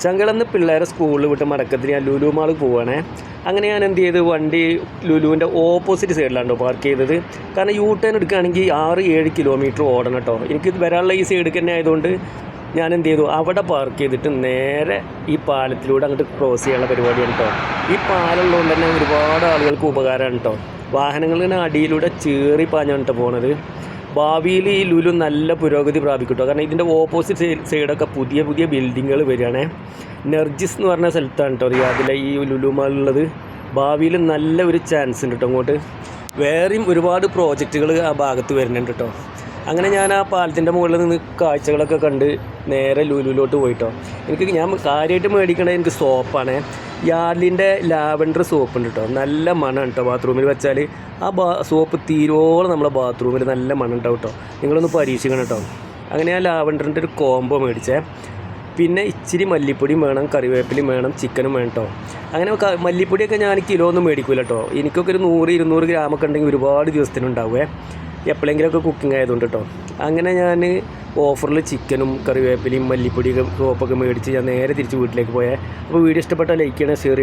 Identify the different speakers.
Speaker 1: ചങ്കളന്ന് പിള്ളേരെ സ്കൂളിൽ വിട്ട് മടക്കത്തിന് ഞാൻ ലുലു മാളിൽ പോവുകയാണേ. അങ്ങനെ ഞാൻ എന്ത് ചെയ്ത് വണ്ടി ലുലുവിൻ്റെ ഓപ്പോസിറ്റ് സൈഡിലാണ് പാർക്ക് ചെയ്തത്. കാരണം യൂ ടേൺ എടുക്കുകയാണെങ്കിൽ 6-7 കിലോമീറ്റർ ഓടണം കേട്ടോ. എനിക്ക് വരാനുള്ള ഈ സൈഡിൽ തന്നെ ആയതുകൊണ്ട് ഞാൻ എന്ത് ചെയ്തു, അവിടെ പാർക്ക് ചെയ്തിട്ട് നേരെ ഈ പാലത്തിലൂടെ അങ്ങോട്ട് ക്രോസ് ചെയ്യാനുള്ള പരിപാടിയാണ് കേട്ടോ. ഈ പാലമുള്ളതുകൊണ്ട് തന്നെ ഒരുപാട് ആളുകൾക്ക് ഉപകാരമാണ് കേട്ടോ. വാഹനങ്ങളിങ്ങനെ അടിയിലൂടെ ചേറി പാഞ്ഞാണ് കേട്ടോ പോണത്. ഭാവിയിൽ ഈ ലുലു നല്ല പുരോഗതി പ്രാപിക്കും കേട്ടോ. കാരണം ഇതിൻ്റെ ഓപ്പോസിറ്റ് സൈഡൊക്കെ പുതിയ പുതിയ ബിൽഡിങ്ങുകൾ വരികയാണ്. നെർജിസ് എന്ന് പറഞ്ഞ സ്ഥലത്താണ് കേട്ടോ റിയാദിലെ ഈ ലുലു മാളുള്ളത്. ഭാവിയിൽ നല്ല ഒരു ചാൻസ് ഉണ്ട് കേട്ടോ. അങ്ങോട്ട് വേറെയും ഒരുപാട് പ്രോജക്റ്റുകൾ ആ ഭാഗത്ത് വരുന്നുണ്ട് കേട്ടോ. അങ്ങനെ ഞാൻ ആ പാലത്തിൻ്റെ മുകളിൽ നിന്ന് കാഴ്ചകളൊക്കെ കണ്ട് നേരെ ലുലുവിലോട്ട് പോയിട്ടോ. ഞാൻ കാര്യമായിട്ട് മേടിക്കണത് എനിക്ക് സോപ്പാണ്. യാർലിൻ്റെ ലാവൻഡർ സോപ്പ് ഉണ്ട് കേട്ടോ. നല്ല മണമാണ് കേട്ടോ. ബാത്റൂമിൽ വെച്ചാൽ ആ സോപ്പ് തീരോളം നമ്മളെ ബാത്റൂമിൽ നല്ല മണം ഉണ്ടാവും കേട്ടോ. നിങ്ങളൊന്ന് പരീക്ഷിക്കണം കേട്ടോ. അങ്ങനെ ആ ലാവൻഡറിൻ്റെ ഒരു കോംബോ മേടിച്ചേ. പിന്നെ ഇച്ചിരി മല്ലിപ്പൊടിയും വേണം, കറിവേപ്പിലയും വേണം, ചിക്കനും വേണം കേട്ടോ. അങ്ങനെ മല്ലിപ്പൊടിയൊക്കെ ഞാൻ കിലോ ഒന്നും മേടിക്കില്ല കേട്ടോ. എനിക്കൊക്കെ ഒരു 100-200 ഗ്രാമൊക്കെ ഉണ്ടെങ്കിൽ ഒരുപാട് ദിവസത്തിനുണ്ടാവുമേ. എപ്പോഴെങ്കിലുമൊക്കെ കുക്കിംഗ് ആയതുകൊണ്ട് കേട്ടോ. അങ്ങനെ ഞാൻ ഓഫറിൽ ചിക്കനും കറിവേപ്പിലയും മല്ലിപ്പൊടിയൊക്കെ സോപ്പൊക്കെ മേടിച്ച് ഞാൻ നേരെ തിരിച്ച് വീട്ടിലേക്ക് പോയത്. അപ്പോൾ വീഡിയോ ഇഷ്ടപ്പെട്ടാൽ ലൈക്ക് ചെയ്യണം, ഷെയർ ചെയ്യണം.